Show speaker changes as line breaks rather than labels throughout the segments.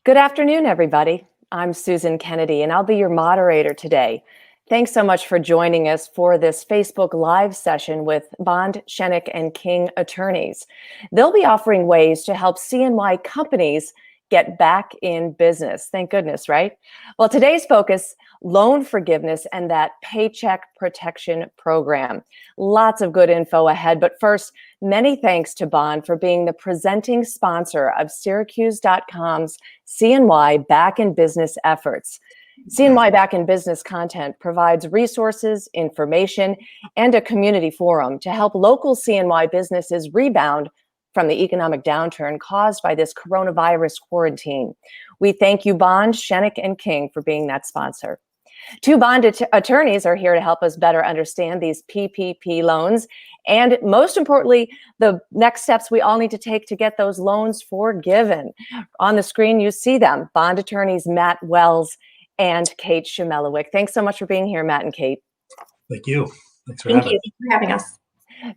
Good afternoon, everybody. I'm Susan Kennedy, and I'll be your moderator today. Thanks so much for joining us for this Facebook Live session with Bond, Schoeneck King attorneys. They'll be offering ways to help CNY companies get back in business. Thank goodness, right? Well, today's focus, loan forgiveness and that Paycheck protection program. Lots of good info ahead, but first, many thanks to Bond for being the presenting sponsor of Syracuse.com's CNY Back in Business efforts. CNY Back in Business content provides resources, information, and a community forum to help local CNY businesses rebound from the economic downturn caused by this coronavirus quarantine. We thank you, Bond, Schoeneck King, for being that sponsor. Two Bond attorneys are here to help us better understand these PPP loans and, most importantly, the next steps we all need to take to get those loans forgiven. On the screen, you see them, Bond attorneys Matt Wells and Kate Chmielowiec. Thanks so much for being here, Matt and Kate.
Thank you. Thanks for
having us. Thank you for having us.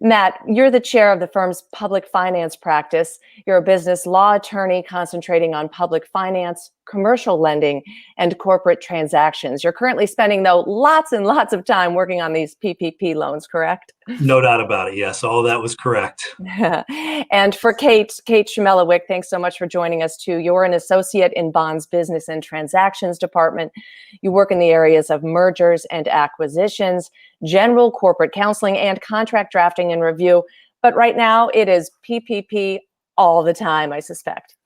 Matt, you're the chair of the firm's public finance practice. You're a business law attorney concentrating on public finance, commercial lending, and corporate transactions. You're currently spending, though, lots and lots of time working on these PPP loans, correct?
No doubt about it. Yes, all of that was correct.
And for Kate Chmielowiec, thanks so much for joining us, too. You're an associate in Bond's Business and Transactions Department. You work in the areas of mergers and acquisitions, general corporate counseling, and contract drafting and review. But right now, it is PPP all the time, I suspect.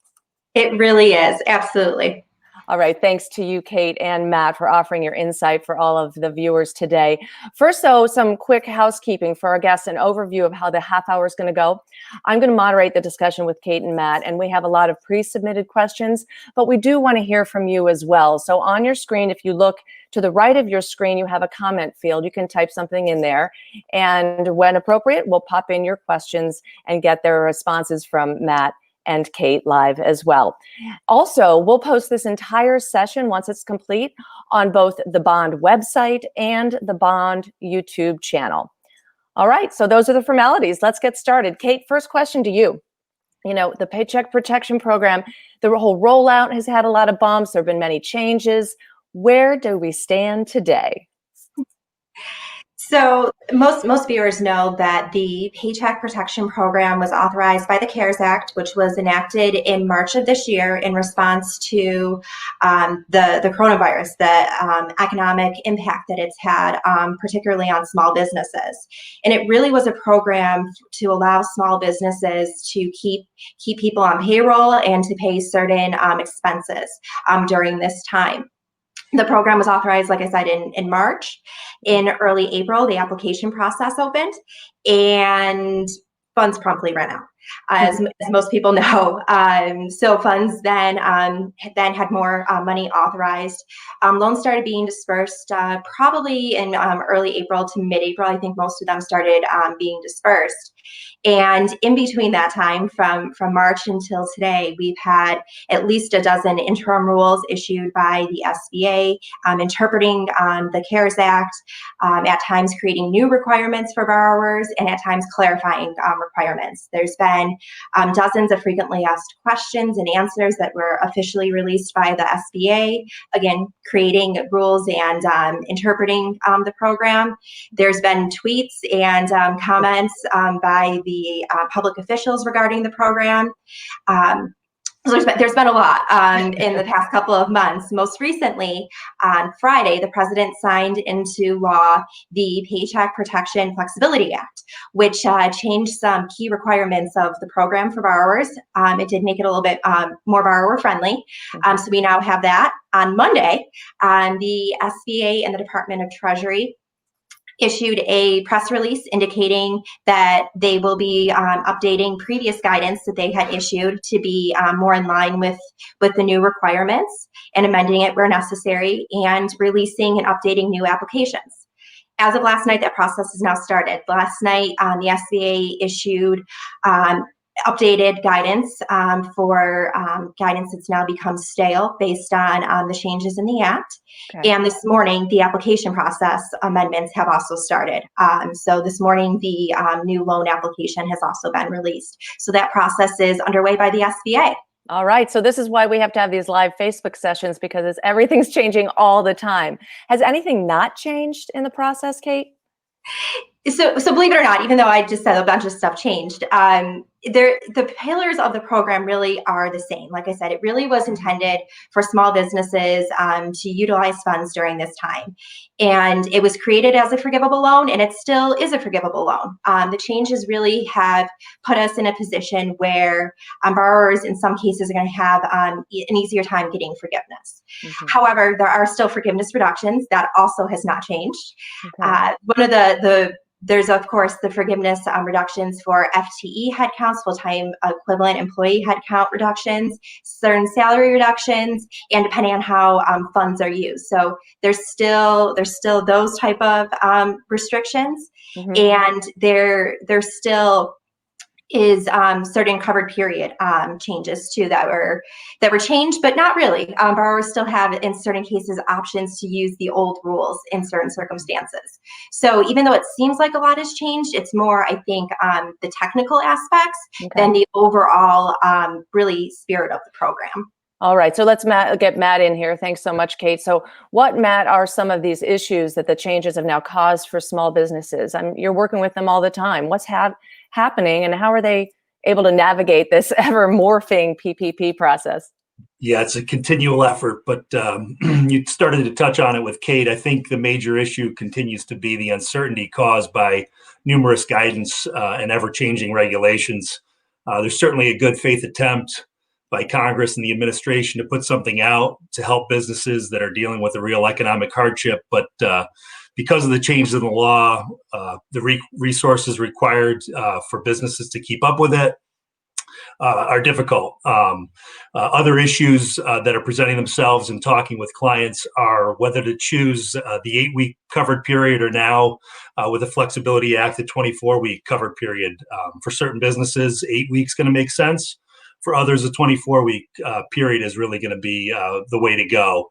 It really is. Absolutely.
All right. Thanks to you, Kate and Matt, for offering your insight for all of the viewers today. First, though, some quick housekeeping for our guests, an overview of how the half hour is going to go. I'm going to moderate the discussion with Kate and Matt, and we have a lot of pre-submitted questions, but we do want to hear from you as well. So on your screen, if you look to the right of your screen, you have a comment field. You can type something in there, and when appropriate, we'll pop in your questions and get their responses from Matt and Kate live as well. Also, we'll post this entire session once it's complete on both the Bond website and the Bond YouTube channel. All right, so those are the formalities. Let's get started. Kate, first question to you. You know, the Paycheck Protection Program, the whole rollout has had a lot of bumps. There have been many changes. Where do we stand today?
So most viewers know that the Paycheck Protection Program was authorized by the CARES Act, which was enacted in March of this year in response to the coronavirus, the economic impact that it's had, particularly on small businesses. And it really was a program to allow small businesses to keep people on payroll and to pay certain expenses during this time. The program was authorized, like I said, in March. In early April, the application process opened and funds promptly ran out, as most people know. So funds then had more money authorized. Loans started being dispersed probably in early April to mid-April. I think most of them started being dispersed. And in between that time, from March until today, we've had at least a dozen interim rules issued by the SBA, interpreting the CARES Act, at times creating new requirements for borrowers, and at times clarifying requirements. There's been dozens of frequently asked questions and answers that were officially released by the SBA, again, creating rules and interpreting the program. There's been tweets and comments by the public officials regarding the program. So there's been a lot in the past couple of months. Most recently, on Friday, the president signed into law the Paycheck Protection Flexibility Act, which changed some key requirements of the program for borrowers. It did make it a little bit more borrower friendly. So we now have that. On Monday, the SBA and the Department of Treasury issued a press release indicating that they will be updating previous guidance that they had issued to be more in line with the new requirements and amending it where necessary and releasing and updating new applications. As of last night, that process has now started. Last night, the SBA issued updated guidance for guidance that's now become stale based on the changes in the Act. Okay. And this morning, the application process amendments have also started. So this morning, the new loan application has also been released. So that process is underway by the SBA.
All right. So this is why we have to have these live Facebook sessions, because everything's changing all the time. Has anything not changed in the process, Kate?
So believe it or not, even though I just said a bunch of stuff changed, the pillars of the program really are the same. Like I said, it really was intended for small businesses to utilize funds during this time. And it was created as a forgivable loan, and it still is a forgivable loan. The changes really have put us in a position where borrowers in some cases are going to have an easier time getting forgiveness. However, there are still forgiveness reductions. That also has not changed. One of there's of course the forgiveness reductions for FTE headcounts, full-time equivalent employee headcount reductions, certain salary reductions, and depending on how funds are used. So there's still those type of restrictions, and there still is certain covered period changes too that were changed, but not really. Borrowers still have, in certain cases, options to use the old rules in certain circumstances. So even though it seems like a lot has changed, it's more, I think, the technical aspects than the overall really spirit of the program.
All right, so let's get Matt in here. Thanks so much, Kate. So what, Matt, are some of these issues that the changes have now caused for small businesses? You're working with them all the time. What's happening, and how are they able to navigate this ever morphing PPP process?
Yeah, it's a continual effort, but you started to touch on it with Kate. I think the major issue continues to be the uncertainty caused by numerous guidance and ever-changing regulations. There's certainly a good faith attempt by Congress and the administration to put something out to help businesses that are dealing with a real economic hardship. But because of the changes in the law, the resources required for businesses to keep up with it are difficult. Other issues that are presenting themselves in talking with clients are whether to choose the 8-week covered period, or now with the Flexibility Act, the 24-week covered period. For certain businesses, 8 weeks going to make sense. For others, a 24-week period is really going to be the way to go.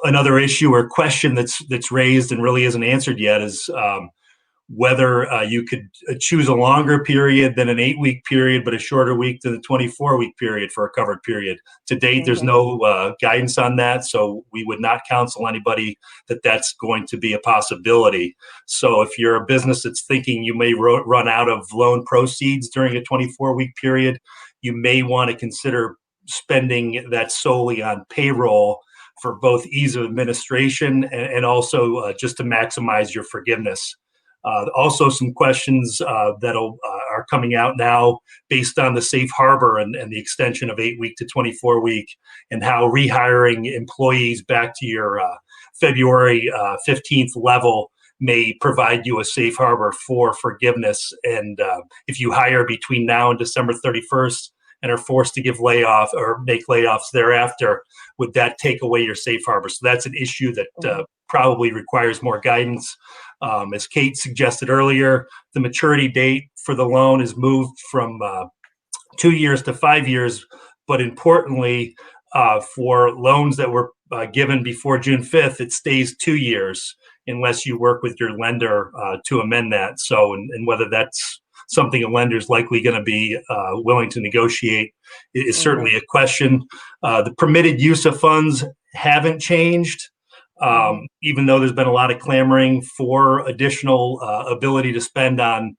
Another issue or question that's raised and really isn't answered yet is whether you could choose a longer period than an 8-week period, but a shorter week than the 24-week period for a covered period. To date, there's no guidance on that, so we would not counsel anybody that that's going to be a possibility. So if you're a business that's thinking you may run out of loan proceeds during a 24-week period, you may want to consider spending that solely on payroll for both ease of administration and also just to maximize your forgiveness. Also, some questions that are coming out now based on the safe harbor and the extension of 8-week to 24-week, and how rehiring employees back to your February 15th level may provide you a safe harbor for forgiveness. And if you hire between now and December 31st and are forced to give layoff or make layoffs thereafter, would that take away your safe harbor? So that's an issue that probably requires more guidance. As Kate suggested earlier, the maturity date for the loan is moved from 2 years to 5 years. But importantly, for loans that were given before June 5th, it stays 2 years unless you work with your lender to amend that. So, and whether that's something a lender is likely going to be willing to negotiate is certainly a question. The permitted use of funds haven't changed. Even though there's been a lot of clamoring for additional ability to spend on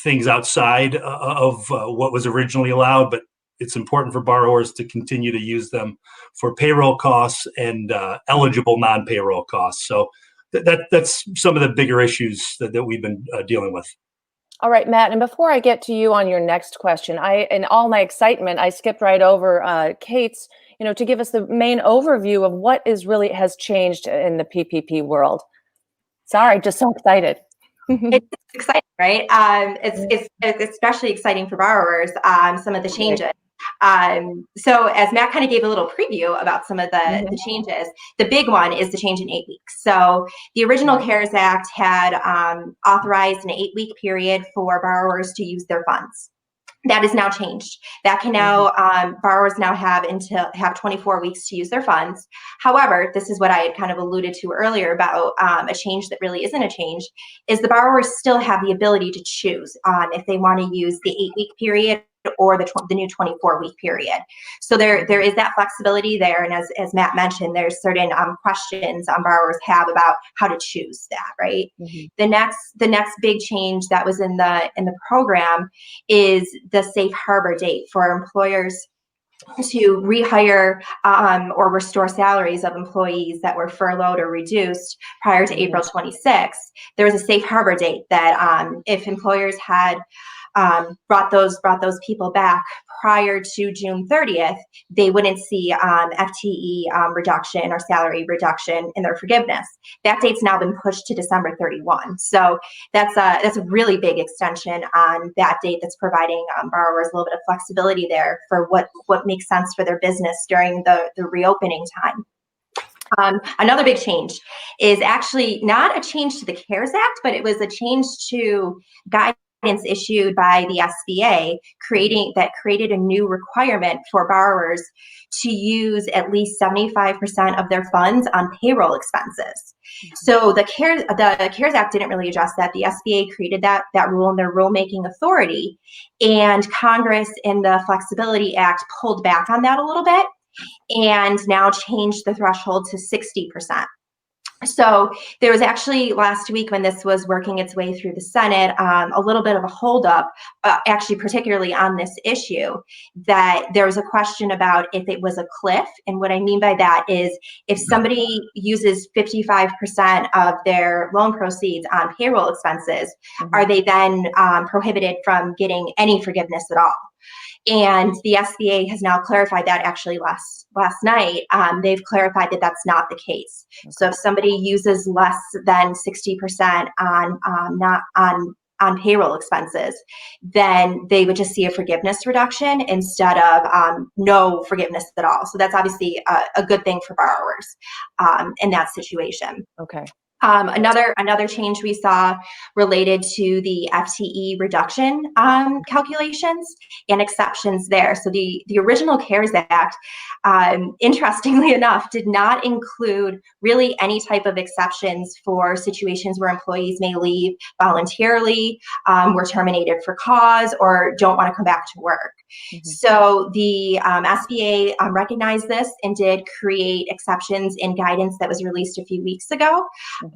things outside of what was originally allowed, but it's important for borrowers to continue to use them for payroll costs and eligible non-payroll costs. So that's some of the bigger issues that we've been dealing with.
All right, Matt, and before I get to you on your next question, in all my excitement, I skipped right over Kate's, to give us the main overview of what has changed in the PPP world. Sorry, just so excited.
It's exciting, right? It's especially exciting for borrowers, some of the changes. So as Matt kind of gave a little preview about some of the changes, the big one is the change in 8 weeks. So the original CARES Act had authorized an 8-week period for borrowers to use their funds. That is now changed. That can now, borrowers now have 24 weeks to use their funds. However, this is what I had kind of alluded to earlier about a change that really isn't a change, is the borrowers still have the ability to choose if they want to use the 8-week period or the new 24-week period. So there is that flexibility there. And as Matt mentioned, there's certain questions borrowers have about how to choose that, right?
Mm-hmm.
The next big change that was in the program is the safe harbor date for employers to rehire or restore salaries of employees that were furloughed or reduced prior to April 26th. There was a safe harbor date that if employers had brought those people back prior to June 30th, they wouldn't see FTE reduction or salary reduction in their forgiveness. That date's now been pushed to December 31. So that's a really big extension on that date that's providing borrowers a little bit of flexibility there for what makes sense for their business during the reopening time. Another big change is actually not a change to the CARES Act, but it was a change to guidance issued by the SBA that created a new requirement for borrowers to use at least 75% of their funds on payroll expenses. So the CARES Act didn't really address that. The SBA created that rule in their rulemaking authority, and Congress in the Flexibility Act pulled back on that a little bit and now changed the threshold to 60%. So there was actually last week when this was working its way through the Senate, a little bit of a holdup, actually particularly on this issue, that there was a question about if it was a cliff. And what I mean by that is if somebody uses 55% of their loan proceeds on payroll expenses, are they then prohibited from getting any forgiveness at all? And the SBA has now clarified that actually last night. They've clarified that that's not the case. Okay. So if somebody uses less than 60% on payroll expenses, then they would just see a forgiveness reduction instead of no forgiveness at all. So that's obviously a good thing for borrowers in that situation.
Okay.
Another change we saw related to the FTE reduction calculations and exceptions there. So the original CARES Act, interestingly enough, did not include really any type of exceptions for situations where employees may leave voluntarily, were terminated for cause, or don't want to come back to work. So the SBA recognized this and did create exceptions in guidance that was released a few weeks ago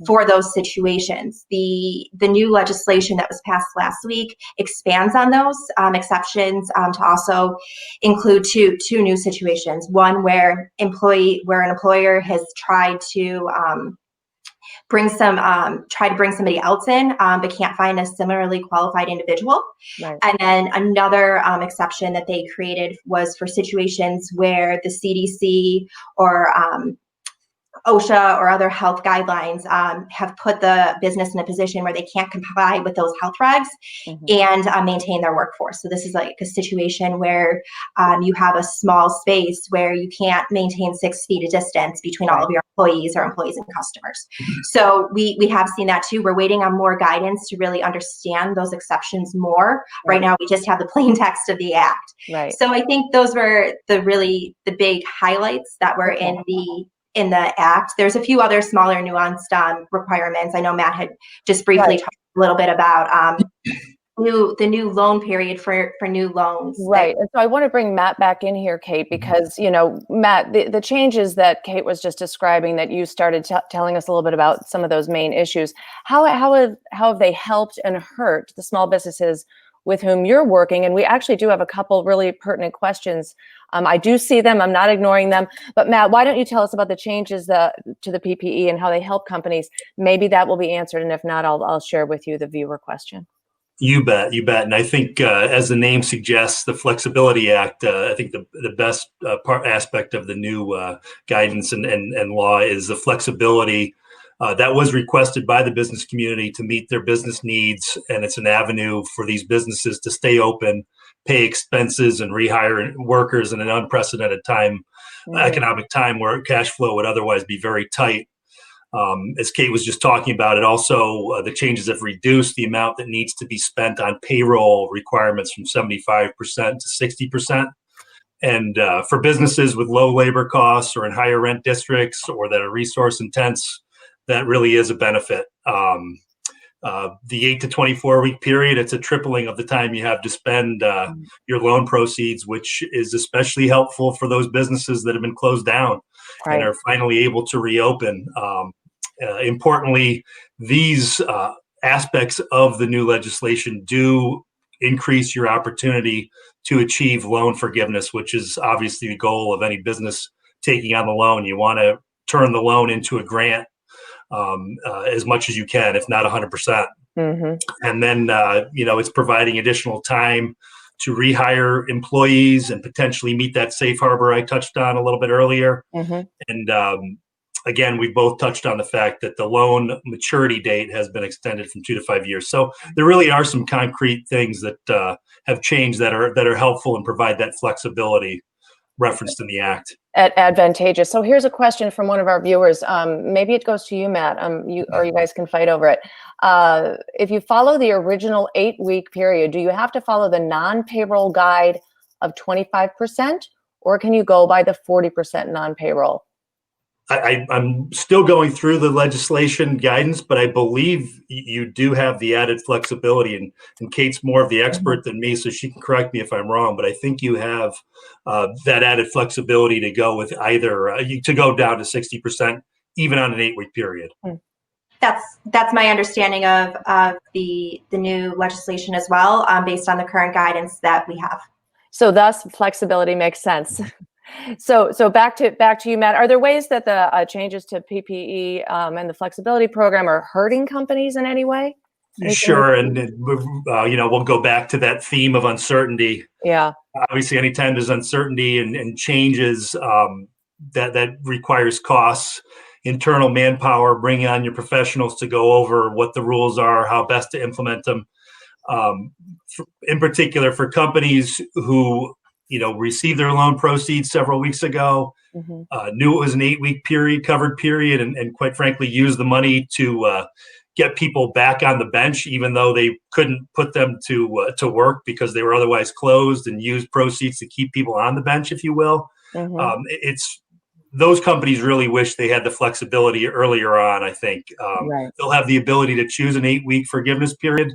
for those situations. The new legislation that was passed last week expands on those exceptions to also include two new situations. One where an employer has tried to bring somebody else in, but can't find a similarly qualified individual. Right. And then another exception that they created was for situations where the CDC or OSHA or other health guidelines have put the business in a position where they can't comply with those health regs and maintain their workforce. So this is like a situation where you have a small space where you can't maintain 6 feet of distance between all of your employees or employees and customers. So we have seen that too. We're waiting on more guidance to really understand those exceptions more. Right now, we just have the plain text of the act. Right. So I think those were the big highlights that were in the act. There's a few other smaller nuanced requirements. I know Matt had just briefly talked a little bit about the new loan period for new loans.
Right. And so I want to bring Matt back in here, Kate, because, Matt, the changes that Kate was just describing, that you started telling us a little bit about some of those main issues, how have they helped and hurt the small businesses with whom you're working? And we actually do have a couple really pertinent questions. I do see them. I'm not ignoring them. But Matt, why don't you tell us about the changes to the PPE and how they help companies? Maybe that will be answered. And if not, I'll share with you the viewer question.
You bet. And I think, as the name suggests, the Flexibility Act, I think the best aspect of the new guidance and law is the flexibility that was requested by the business community to meet their business needs. And it's an avenue for these businesses to stay open, pay expenses, and rehire workers in an unprecedented time, economic time where cash flow would otherwise be very tight. As Kate was just talking about, it also, the changes have reduced the amount that needs to be spent on payroll requirements from 75% to 60%. And for businesses with low labor costs or in higher rent districts or that are resource intense, that really is a benefit. The 8 to 24 week period, it's a tripling of the time you have to spend your loan proceeds, which is especially helpful for those businesses that have been closed down and are finally able to reopen. Importantly, these aspects of the new legislation do increase your opportunity to achieve loan forgiveness, which is obviously the goal of any business taking on the loan. You want to turn the loan into a grant as much as you can, if not 100%. And then, it's providing additional time to rehire employees and potentially meet that safe harbor I touched on a little bit earlier. And again, we both touched on the fact that the loan maturity date has been extended from 2 to 5 years. So there really are some concrete things that have changed that are helpful and provide that flexibility referenced in the act.
Advantageous. So here's a question from one of our viewers. Maybe it goes to you, Matt. You guys can fight over it. If you follow the original 8-week period, do you have to follow the non-payroll guide of 25%, or can you go by the 40% non-payroll?
I'm still going through the legislation guidance, but I believe you do have the added flexibility, and Kate's more of the expert than me, so she can correct me if I'm wrong, but I think you have that added flexibility to go with either, to go down to 60%, even on an 8-week period.
That's my understanding of the new legislation as well, based on the current guidance that we have.
So thus flexibility makes sense. So back to you, Matt. Are there ways that the changes to PPE and the flexibility program are hurting companies in any way?
Sure, and we'll go back to that theme of uncertainty.
Yeah.
Obviously, anytime there's uncertainty and changes, that requires costs, internal manpower, bringing on your professionals to go over what the rules are, how best to implement them. In particular, for companies who received their loan proceeds several weeks ago, knew it was an 8-week period, covered period, and quite frankly, used the money to get people back on the bench, even though they couldn't put them to work because they were otherwise closed, and used proceeds to keep people on the bench, if you will. It's those companies really wish they had the flexibility earlier on. I think they'll have the ability to choose an 8-week forgiveness period.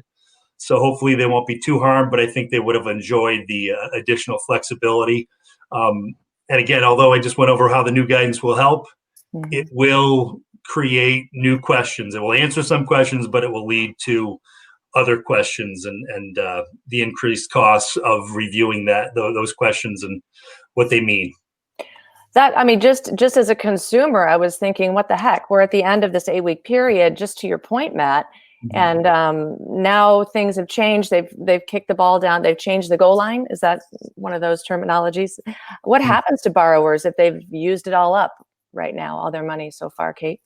So hopefully they won't be too harmed, but I think they would have enjoyed the additional flexibility. And again, although I just went over how the new guidance will help, it will create new questions. It will answer some questions, but it will lead to other questions and the increased costs of reviewing those questions and what they mean.
Just as a consumer, I was thinking, what the heck? We're at the end of this 8-week period, just to your point, Matt. And now things have changed. They've kicked the ball down. They've changed the goal line. Is that one of those terminologies? What happens to borrowers if they've used it all up right now, all their money so far, Kate?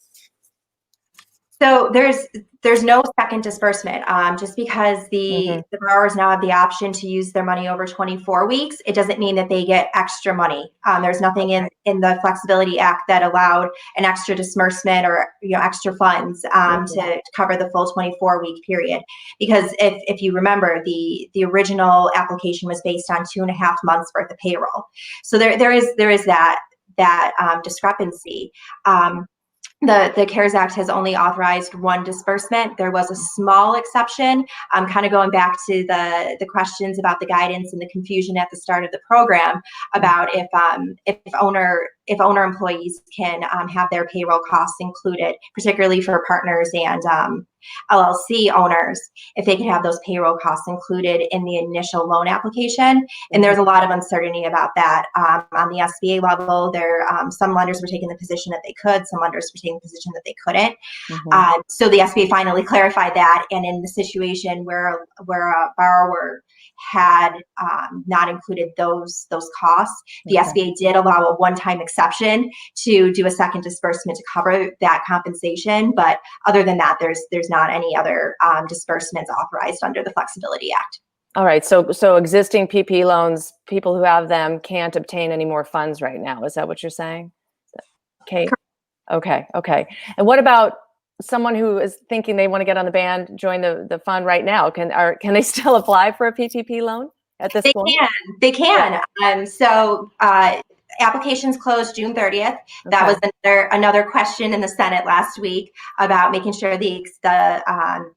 So there's no second disbursement. Just because the borrowers now have the option to use their money over 24 weeks, it doesn't mean that they get extra money. There's nothing in the Flexibility Act that allowed an extra disbursement or extra funds to cover the full 24-week period. Because if you remember, the original application was based on 2.5 months worth of payroll. So there is that discrepancy. The CARES Act has only authorized one disbursement. There was a small exception, kind of going back to the questions about the guidance and the confusion at the start of the program about if owner employees can have their payroll costs included, particularly for partners and LLC owners, if they could have those payroll costs included in the initial loan application. And there's a lot of uncertainty about that. On the SBA level, some lenders were taking the position that they could, some lenders were taking the position that they couldn't. So the SBA finally clarified that. And in the situation where a borrower had not included those costs, the SBA did allow a one-time exception to do a second disbursement to cover that compensation. But other than that, there's not any other disbursements authorized under the Flexibility Act.
All right. So existing PP loans, people who have them can't obtain any more funds right now. Is that what you're saying? Okay. Okay. And what about someone who is thinking they want to get on the band, join the fund right now? Can they still apply for a PPP loan at this point?
They can. So applications closed June 30th. That was another question in the Senate last week about making sure the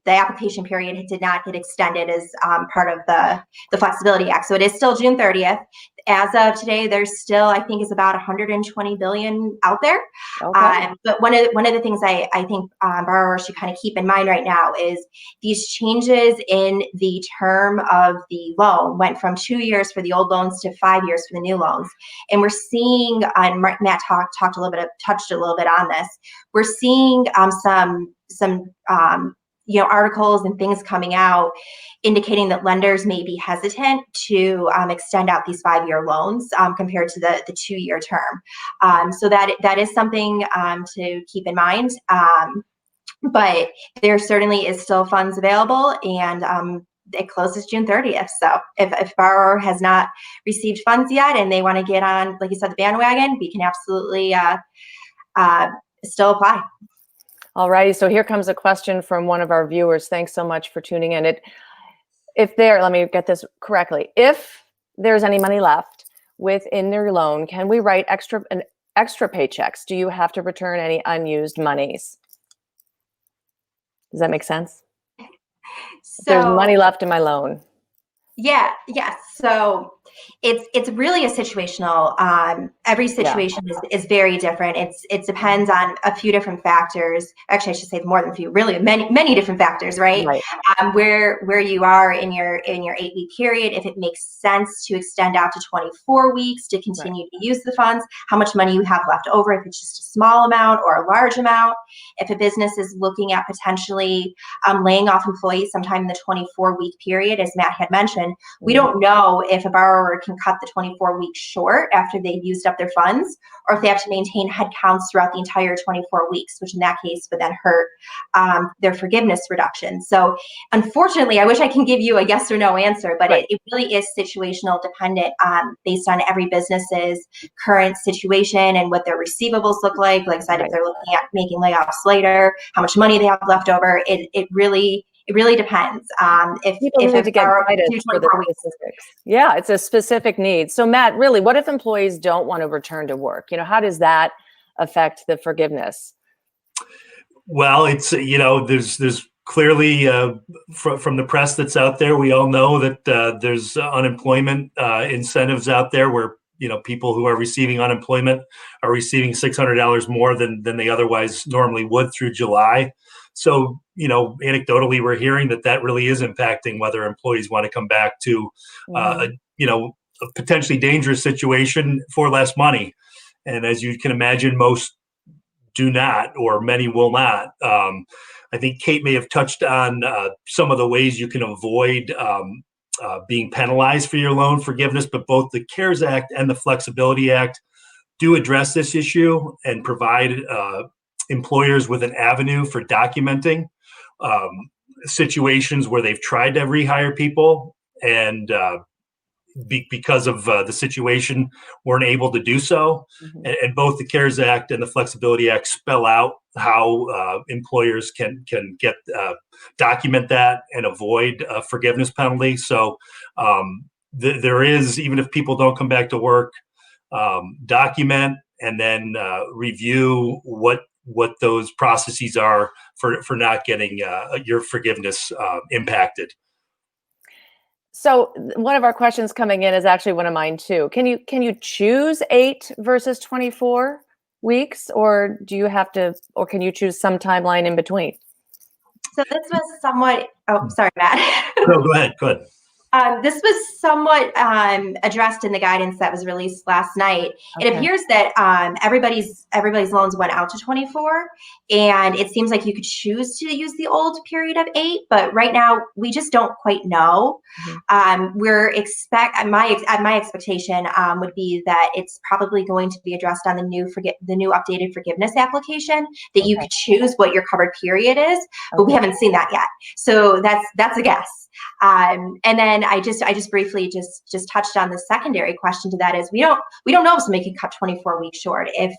application period did not get extended as part of the Flexibility Act. So it is still June 30th. As of today, there's still, I think, is about 120 billion out there. But one of the things I think borrowers should kind of keep in mind right now is these changes in the term of the loan went from 2 years for the old loans to 5 years for the new loans. And we're seeing, and Matt touched a little bit on this. We're seeing some articles and things coming out indicating that lenders may be hesitant to extend out these 5-year loans compared to the 2-year term. So that is something to keep in mind. But there certainly is still funds available, and it closes June 30th. So if borrower has not received funds yet and they want to get on, like you said, the bandwagon, we can absolutely still apply.
All righty. So here comes a question from one of our viewers. Thanks so much for tuning in. Let me get this correctly. If there's any money left within their loan, can we write extra paychecks? Do you have to return any unused monies? Does that make sense? So, there's money left in my loan.
Yes. So it's really a situational. Every situation is very different. It depends on a few different factors. Actually, I should say more than a few. Really, many different factors, right? Where you are in your 8-week period, if it makes sense to extend out to 24 weeks to continue to use the funds, how much money you have left over, if it's just a small amount or a large amount. If a business is looking at potentially laying off employees sometime in the 24-week period, as Matt had mentioned, we don't know if a borrower can cut the 24 weeks short after they've used up their funds, or if they have to maintain headcounts throughout the entire 24 weeks, which in that case would then hurt their forgiveness reduction. So unfortunately, I wish I can give you a yes or no answer, but it really is situational dependent based on every business's current situation and what their receivables look like. Like I said, if they're looking at making layoffs later, how much money they have left over, it really depends. If
people need to get guidance for the specifics. Yeah, it's a specific need. So Matt, really, what if employees don't want to return to work? How does that affect the forgiveness?
Well, it's, there's clearly from the press that's out there, we all know that there's unemployment incentives out there where, people who are receiving unemployment are receiving $600 more than they otherwise normally would through July. So, anecdotally, we're hearing that really is impacting whether employees want to come back to, a potentially dangerous situation for less money. And as you can imagine, most do not, or many will not. I think Kate may have touched on some of the ways you can avoid being penalized for your loan forgiveness, but both the CARES Act and the Flexibility Act do address this issue and provide employers with an avenue for documenting situations where they've tried to rehire people and because of the situation weren't able to do so. And both the CARES Act and the Flexibility Act spell out how employers can get document that and avoid a forgiveness penalty. So there is, even if people don't come back to work, document and then review what those processes are for not getting your forgiveness impacted.
So one of our questions coming in is actually one of mine too. Can you choose 8 versus 24 weeks, or do you have to, or can you choose some timeline in between?
So this was somewhat. Oh, sorry, Matt.
No, go ahead.
This was somewhat addressed in the guidance that was released last night. Okay. It appears that everybody's loans went out to 24, and it seems like you could choose to use the old period of 8, but right now we just don't quite know. My expectation would be that it's probably going to be addressed on the new updated forgiveness application, that you could choose what your covered period is, but we haven't seen that yet. So that's a guess. And then I just briefly just touched on the secondary question to that is we don't know if somebody can cut 24 weeks short. If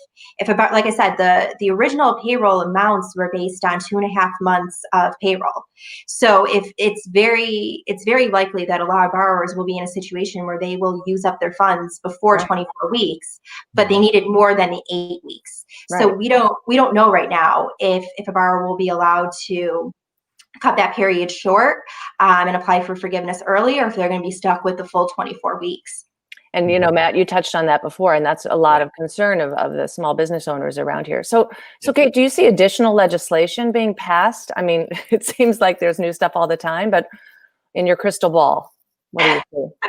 about, like I said, the original payroll amounts were based on 2.5 months of payroll. So if it's very likely that a lot of borrowers will be in a situation where they will use up their funds before 24 weeks, but they needed more than the 8 weeks.
Right.
So we don't know right now if a borrower will be allowed to cut that period short and apply for forgiveness early, or if they're going to be stuck with the full 24 weeks.
And, Matt, you touched on that before, and that's a lot of concern of the small business owners around here. So Kate, do you see additional legislation being passed? I mean, it seems like there's new stuff all the time, but in your crystal ball, what do you see?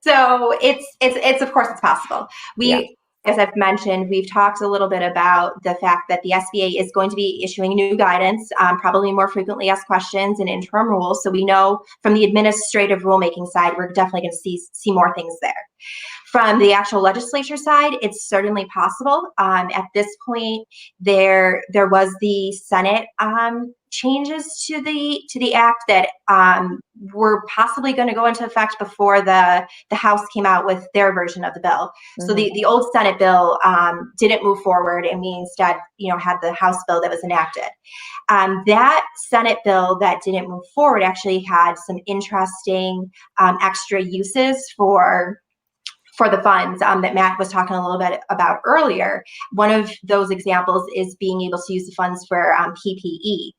So it's of course it's possible. As I've mentioned, we've talked a little bit about the fact that the SBA is going to be issuing new guidance, probably more frequently asked questions and interim rules. So we know from the administrative rulemaking side, we're definitely going to see more things there. From the actual legislature side, it's certainly possible. At this point, there was the Senate changes to the act that were possibly going to go into effect before the House came out with their version of the bill. Mm-hmm. So the old Senate bill didn't move forward, and we instead had the House bill that was enacted. That Senate bill that didn't move forward actually had some interesting extra uses for the funds that Matt was talking a little bit about earlier. One of those examples is being able to use the funds for PPE.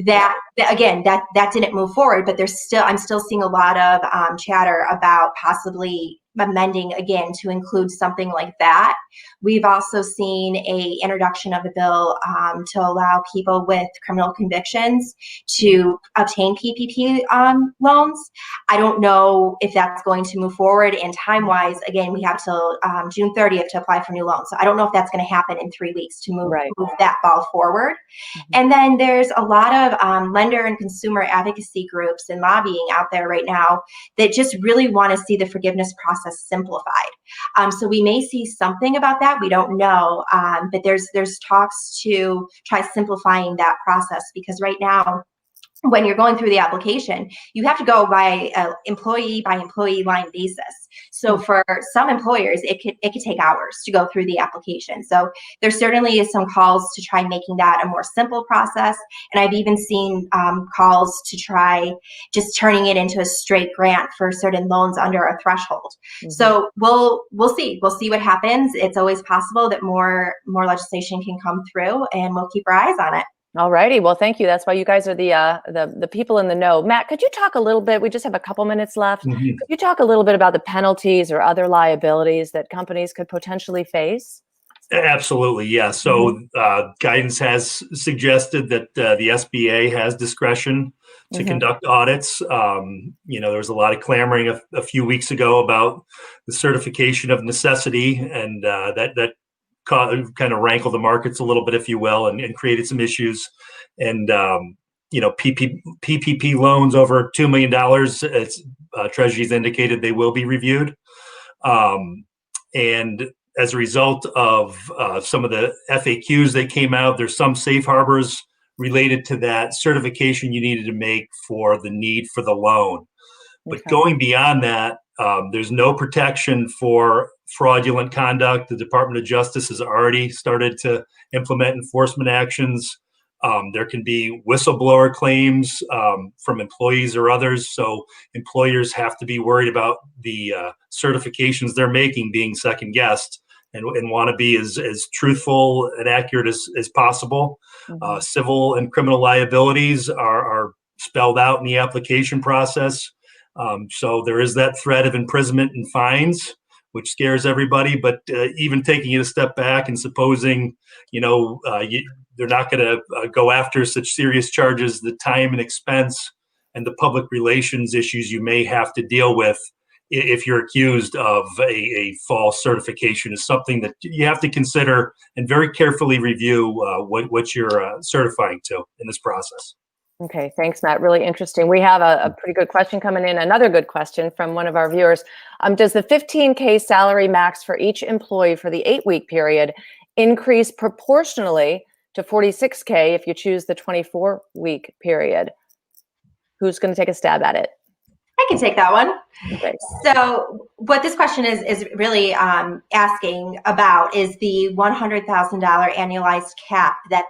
That didn't move forward, but I'm still seeing a lot of chatter about possibly amending again to include something like that. We've also seen a introduction of a bill to allow people with criminal convictions to obtain PPP loans. I don't know if that's going to move forward, and time-wise, again, we have till June 30th to apply for new loans. So I don't know if that's going to happen in 3 weeks to move that ball forward. Mm-hmm. And then there's a lot of lender and consumer advocacy groups and lobbying out there right now that just really want to see the forgiveness process simplified. So we may see something about that. We don't know, but there's talks to try simplifying that process, because right now, when you're going through the application, you have to go by employee line basis. So for some employers, it could take hours to go through the application. So there certainly is some calls to try making that a more simple process. And I've even seen calls to try just turning it into a straight grant for certain loans under a threshold. Mm-hmm. So we'll see what happens. It's always possible that more legislation can come through, and we'll keep our eyes on it.
All righty. Well, thank you. That's why you guys are the people in the know. Matt, could you talk a little bit? We just have a couple minutes left. Mm-hmm. Could you talk a little bit about the penalties or other liabilities that companies could potentially face?
Absolutely, yeah. So guidance has suggested that the SBA has discretion to conduct audits. There was a lot of clamoring a few weeks ago about the certification of necessity, and that kind of rankled the markets a little bit, if you will, and created some issues. And PPP loans over $2 million, Treasury's indicated they will be reviewed. And as a result of some of the FAQs that came out, there's some safe harbors related to that certification you needed to make for the need for the loan. But going beyond that, there's no protection for fraudulent conduct. The Department of Justice has already started to implement enforcement actions. There can be whistleblower claims from employees or others. So employers have to be worried about the certifications they're making being second guessed, and want to be as truthful and accurate as possible. Mm-hmm. Civil and criminal liabilities are spelled out in the application process. So there is that threat of imprisonment and fines, which scares everybody. But even taking it a step back and supposing, they're not going to go after such serious charges, the time and expense and the public relations issues you may have to deal with if you're accused of a false certification is something that you have to consider and very carefully review what you're certifying to in this process.
Okay, thanks, Matt. Really interesting. We have a pretty good question coming in. Another good question from one of our viewers. Does the $15K salary max for each employee for the 8-week period increase proportionally to $46K if you choose the 24-week period? Who's going to take a stab at it?
I can take that one.
Okay.
So what this question is really asking about is the $100,000 annualized cap that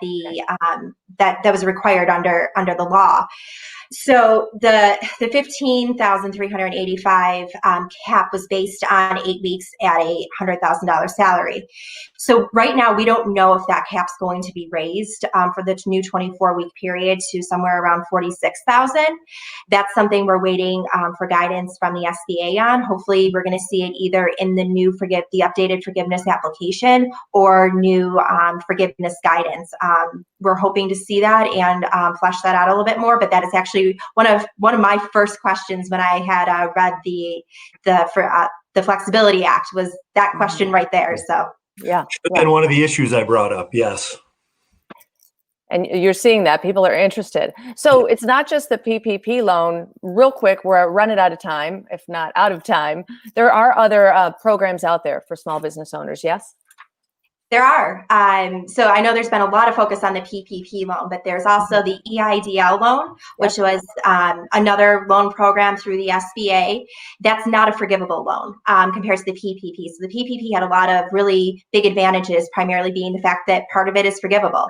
that was required under the law. So the 15,385 cap was based on 8 weeks at a $100,000 salary. So right now we don't know if that cap's going to be raised for the new 24-week period to somewhere around 46,000. That's something we're waiting for guidance from the SBA on. Hopefully we're going to see it either in the new the updated forgiveness application or new forgiveness guidance. We're hoping to see that and flesh that out a little bit more, but that is actually one of my first questions when I had read the Flexibility Act was that question right there. So
yeah,
and one of the issues I brought up, yes.
And you're seeing that people are interested. So it's not just the PPP loan. Real quick, we're running out of time, if not out of time. There are other programs out there for small business owners. Yes.
There are. So I know there's been a lot of focus on the PPP loan, but there's also the EIDL loan, which was another loan program through the SBA. That's not a forgivable loan compared to the PPP. So the PPP had a lot of really big advantages, primarily being the fact that part of it is forgivable.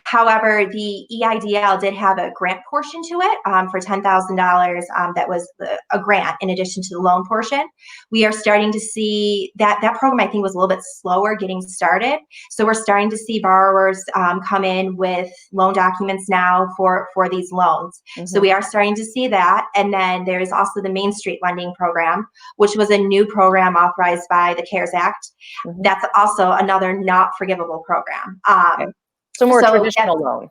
However, the EIDL did have a grant portion to it for $10,000. That was a grant in addition to the loan portion. We are starting to see that program, I think, was a little bit slower getting started. So we're starting to see borrowers come in with loan documents now for these loans. So we are starting to see that. And then there's also the Main Street Lending Program, which was a new program authorized by the CARES Act. That's also another not forgivable program.
So more traditional loan.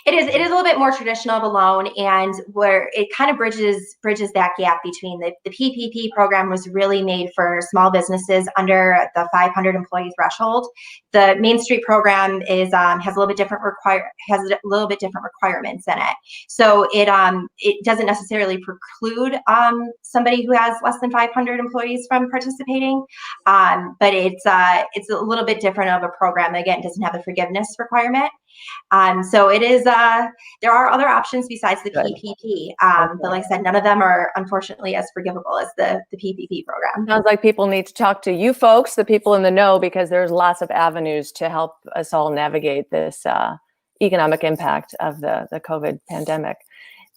It is a little bit more traditional of a loan, and where it kind of bridges that gap between the PPP program was really made for small businesses under the 500 employee threshold. The Main Street program has a little bit different requirements in it. So it doesn't necessarily preclude somebody who has less than 500 employees from participating, but it's a little bit different of a program. Again, it doesn't have the forgiveness requirement. So it is. There are other options besides the PPP, but like I said, none of them are unfortunately as forgivable as the PPP program.
Sounds like people need to talk to you folks, the people in the know, because there's lots of avenues to help us all navigate this economic impact of the COVID pandemic.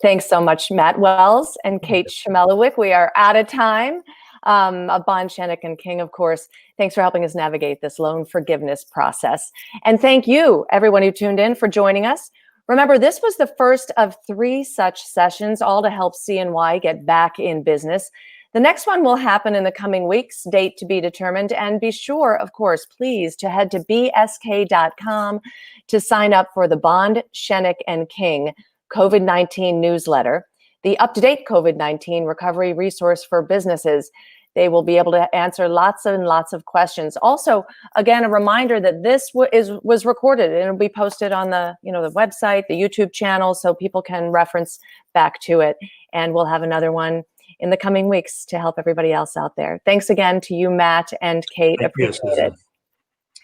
Thanks so much, Matt Wells and Kate Chmielowiec. We are out of time. Bond, Schoeneck, and King, of course. Thanks for helping us navigate this loan forgiveness process. And thank you, everyone who tuned in, for joining us. Remember, this was the first of 3 such sessions, all to help CNY get back in business. The next one will happen in the coming weeks, date to be determined. And be sure, of course, please, to head to bsk.com to sign up for the Bond, Schoeneck, and King COVID-19 newsletter, the up-to-date COVID-19 recovery resource for businesses. They will be able to answer lots and lots of questions. Also, again, a reminder that this was recorded and it'll be posted on the website, the YouTube channel, so people can reference back to it. And we'll have another one in the coming weeks to help everybody else out there. Thanks again to you, Matt and Kate. Appreciate it.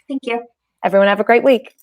Thank you.
Everyone have a great week.